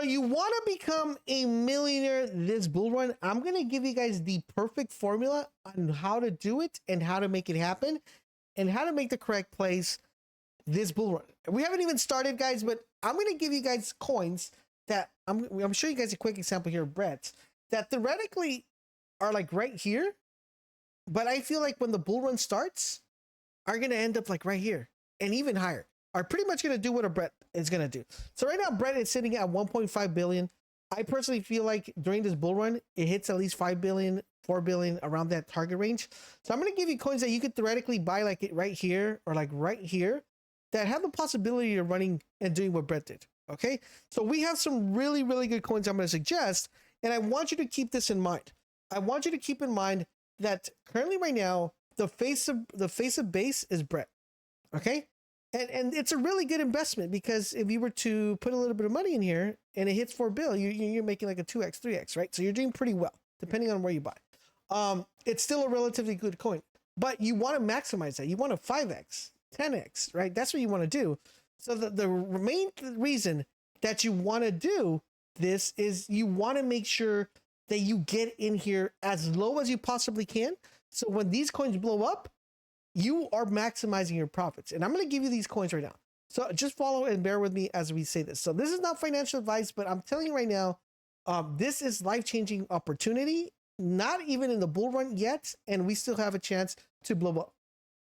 So you want to become a millionaire this bull run? I'm going to give you guys the perfect formula on how to do it and how to make it happen and how to make the correct plays this bull run. We haven't even started, guys, but I'm going to give you guys coins that I'm showing you guys a quick example here, Brett, that theoretically are like right here. But I feel like when the bull run starts, are going to end up like right here and even higher. Are pretty much going to do what a Brett is going to do. So right now, Brett is sitting at 1.5 billion. I personally feel like during this bull run, it hits at least 5 billion, 4 billion around that target range. So I'm going to give you coins that you could theoretically buy like it right here or like right here that have the possibility of running and doing what Brett did. Okay. So we have some really, really good coins I'm going to suggest. And I want you to keep this in mind. I want you to keep in mind that currently right now, the face of base is Brett. Okay. And it's a really good investment because if you were to put a little bit of money in here and it hits 4 bill, you're making like a 2x, 3x, right? So you're doing pretty well depending on where you buy. It's still a relatively good coin, but you want to maximize that. You want a 5x, 10x, right? That's what you want to do. So the main reason that you want to do this is you want to make sure that you get in here as low as you possibly can. So when these coins blow up, you are maximizing your profits. And I'm going to give you these coins right now. So just follow and bear with me as we say this. So this is not financial advice, but I'm telling you right now, this is life-changing opportunity, not even in the bull run yet. And we still have a chance to blow up.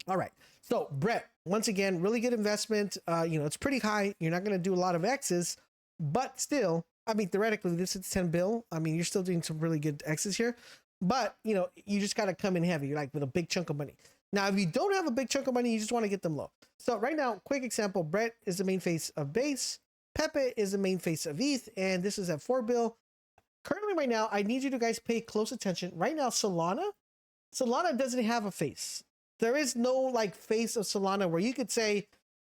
All right. So Brett, once again, really good investment. It's pretty high. You're not going to do a lot of X's, but still, I mean, theoretically, this is 10 bill. I mean, you're still doing some really good X's here, but you just got to come in heavy. You're like with a big chunk of money. Now, if you don't have a big chunk of money, you just want to get them low. So right now, quick example, Brett is the main face of base. Pepe is the main face of ETH. And this is at 4 bill. Currently right now, I need you to guys pay close attention. Right now, Solana doesn't have a face. There is no like face of Solana where you could say,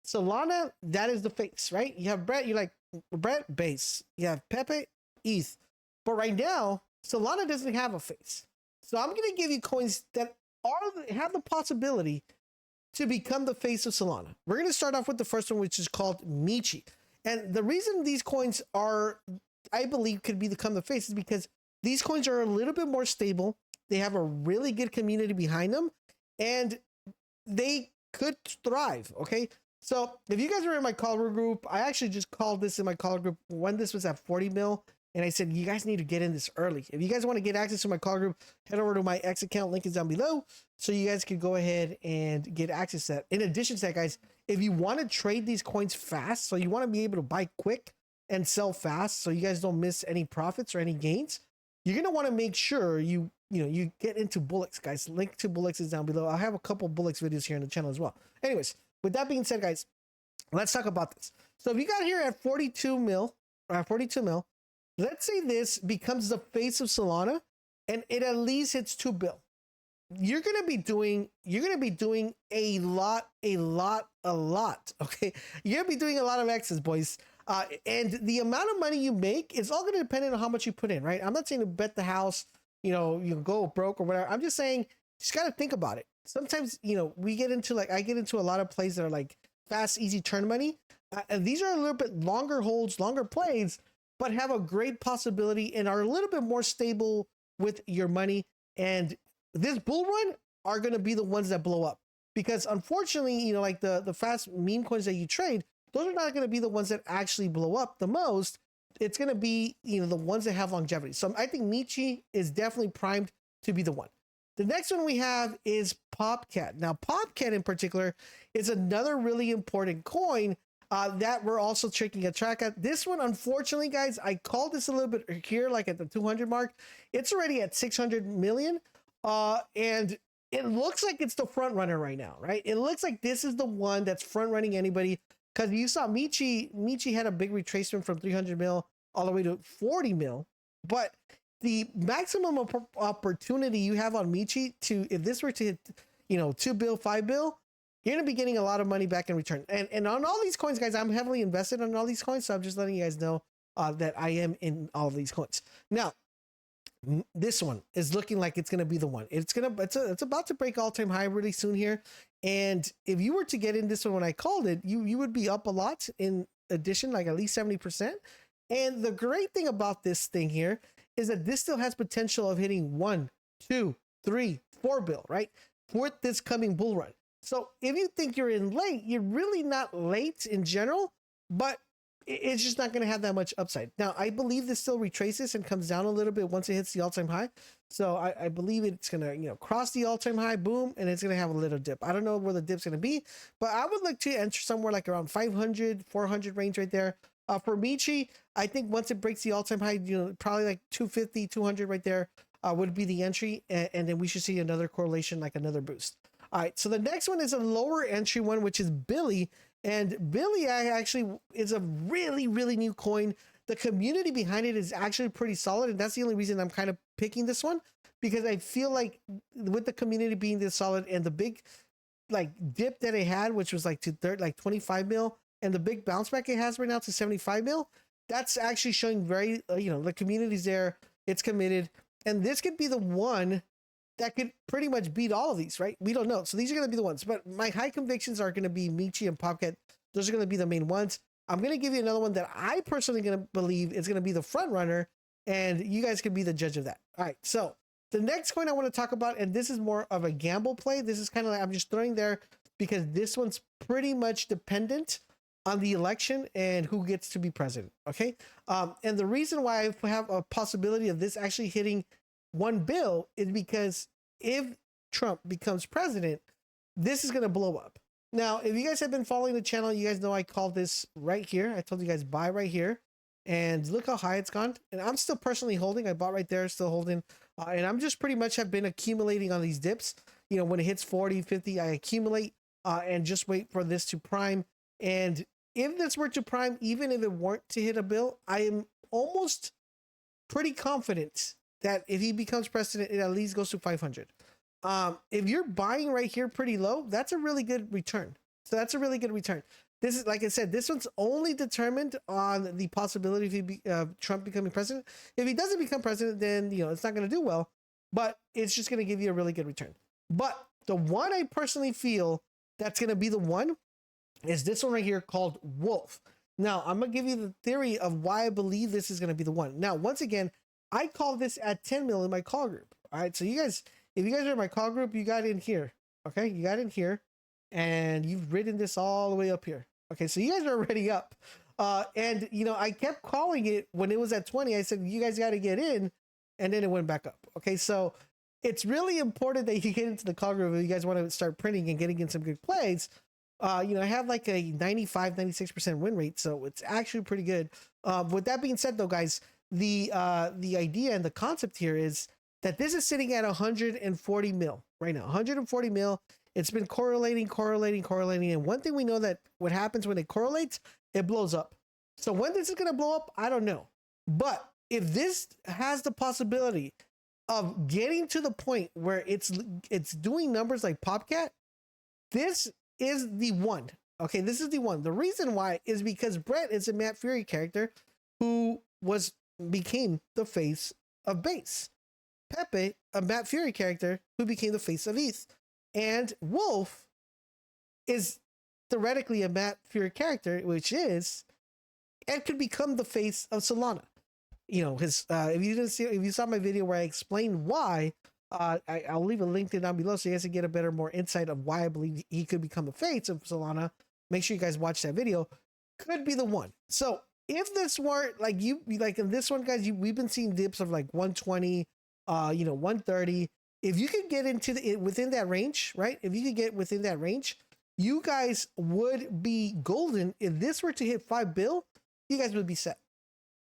Solana, that is the face, right? You have Brett, you're like, Brett, base. You have Pepe, ETH. But right now, Solana doesn't have a face. So I'm going to give you coins that have the possibility to become the face of Solana. We're going to start off with the first one, which is called Michi. And the reason these coins are, I believe, could become the face is because these coins are a little bit more stable. They have a really good community behind them, and they could thrive. Okay. So if you guys are in my caller group, I actually just called this in my caller group when this was at 40 mil. And I said, you guys need to get in this early. If you guys want to get access to my call group, head over to my X account. Link is down below. So you guys can go ahead and get access to that. In addition to that, guys, if you want to trade these coins fast, so you want to be able to buy quick and sell fast, so you guys don't miss any profits or any gains, you're going to want to make sure you get into Bullets, guys. Link to Bullets is down below. I'll have a couple Bullets videos here on the channel as well. Anyways, with that being said, guys, let's talk about this. So if you got here at 42 mil, let's say this becomes the face of Solana and it at least hits 2 bill. You're going to be doing a lot. Okay. You're going to be doing a lot of X's, boys. And the amount of money you make is all going to depend on how much you put in, right? I'm not saying to bet the house, you go broke or whatever. I'm just saying, just got to think about it. Sometimes, I get into a lot of plays that are like fast, easy turn money. And these are a little bit longer holds, longer plays, but have a great possibility and are a little bit more stable with your money. And this bull run are going to be the ones that blow up because unfortunately, like the fast meme coins that you trade, those are not going to be the ones that actually blow up the most. It's going to be, the ones that have longevity. So I think Michi is definitely primed to be the one. The next one we have is Popcat. Now, Popcat in particular is another really important coin that we're also taking a track at. This one, unfortunately, guys, I called this a little bit here, like at the 200 mark. It's already at 600 million. And it looks like it's the front runner right now, right? It looks like this is the one that's front running anybody because you saw Michi had a big retracement from 300 mil all the way to 40 mil. But the maximum opportunity you have on Michi if this were to hit, 2 bill, 5 bill, you're going to be getting a lot of money back in return. And on all these coins, guys, I'm heavily invested on all these coins. So I'm just letting you guys know that I am in all of these coins. Now, this one is looking like it's going to be the one. It's about to break all-time high really soon here. And if you were to get in this one when I called it, you would be up a lot in addition, like at least 70%. And the great thing about this thing here is that this still has potential of hitting 1, 2, 3, 4 bill, right? For this coming bull run. So if you think you're in late, you're really not late in general, but it's just not going to have that much upside. Now, I believe this still retraces and comes down a little bit once it hits the all-time high. So I believe it's going to, cross the all-time high, boom, and it's going to have a little dip. I don't know where the dip's going to be, but I would like to enter somewhere like around 500, 400 range right there. For Michi, I think once it breaks the all-time high, probably like 250, 200 right there would be the entry. And then we should see another correlation, like another boost. All right, so the next one is a lower entry one, which is Billy. And Billy actually is a really, really new coin. The community behind it is actually pretty solid. And that's the only reason I'm kind of picking this one, because I feel like with the community being this solid and the big like dip that it had, which was like to like 25 mil, and the big bounce back it has right now to 75 mil, that's actually showing very, the community's there, it's committed. And this could be the one that could pretty much beat all of these, right? We don't know. So these are going to be the ones, but my high convictions are going to be Michi and Popcat. Those are going to be the main ones. I'm going to give you another one that I personally going to believe is going to be the front runner, and you guys can be the judge of that. All right. So the next coin I want to talk about, and this is more of a gamble play. This is kind of like, I'm just throwing there because this one's pretty much dependent on the election and who gets to be president. Okay. And the reason why I have a possibility of this actually hitting $1 bill is because if Trump becomes president, this is going to blow up. Now, if you guys have been following the channel, you guys know I called this right here. I told you guys buy right here, and look how high it's gone. And I'm still personally holding. I bought right there, still holding. And I'm just pretty much have been accumulating on these dips. When it hits 40, 50, I accumulate and just wait for this to prime. And if this were to prime, even if it weren't to hit $1 bill, I am almost pretty confident that if he becomes president, it at least goes to 500. If you're buying right here pretty low, that's a really good return. So that's a really good return. This is, like I said, this one's only determined on the possibility of Trump becoming president. If he doesn't become president, then, it's not going to do well, but it's just going to give you a really good return. But the one I personally feel that's going to be the one is this one right here called Wolf. Now, I'm going to give you the theory of why I believe this is going to be the one. Now, once again, I call this at 10 mil in my call group. All right. So you guys, if you guys are in my call group, you got in here. Okay. You got in here and you've ridden this all the way up here. Okay. So you guys are already up. And I kept calling it when it was at 20. I said, you guys got to get in. And then it went back up. Okay. So it's really important that you get into the call group if you guys want to start printing and getting in some good plays. I have like a 95, 96% win rate. So it's actually pretty good. With that being said though, guys, the idea and the concept here is that this is sitting at 140 mil right now. 140 mil. It's been correlating. And one thing we know that what happens when it correlates, it blows up. So when this is going to blow up, I don't know. But if this has the possibility of getting to the point where it's doing numbers like Popcat, this is the one. Okay, this is the one. The reason why is because Brett is a Matt Fury character who became the face of base. Pepe, a Matt Fury character who became the face of ETH. And Wolf is theoretically a Matt Fury character, which is, and could become the face of Solana. If you saw my video where I explained why, I'll leave a link down below so you guys can get a more insight of why I believe he could become the face of Solana. Make sure you guys watch that video. Could be the one. So if this were like in this one, guys, we've been seeing dips of like 120, 130. If you could get within that range, right? If you could get within that range, you guys would be golden. If this were to hit $5 bill, you guys would be set.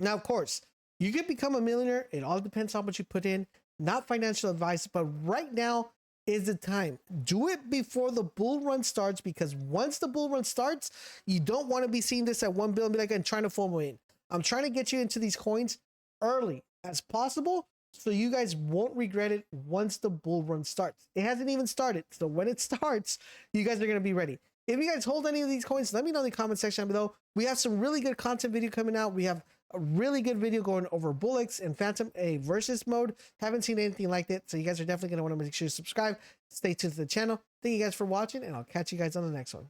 Now, of course, you could become a millionaire. It all depends how much you put in. Not financial advice, but right now is the time. Do it before the bull run starts, because once the bull run starts, you don't want to be seeing this at $1 bill and be like, I'm trying to FOMO in. I'm trying to get you into these coins early as possible so you guys won't regret it once the bull run starts. It hasn't even started. So when it starts, you guys are going to be ready. If you guys hold any of these coins, let me know in the comment section below. We have some really good content video coming out. We have a really good video going over Bullets and Phantom A versus mode. Haven't seen anything like that, so you guys are definitely going to want to make sure you subscribe. Stay tuned to the channel. Thank you guys for watching, and I'll catch you guys on the next one.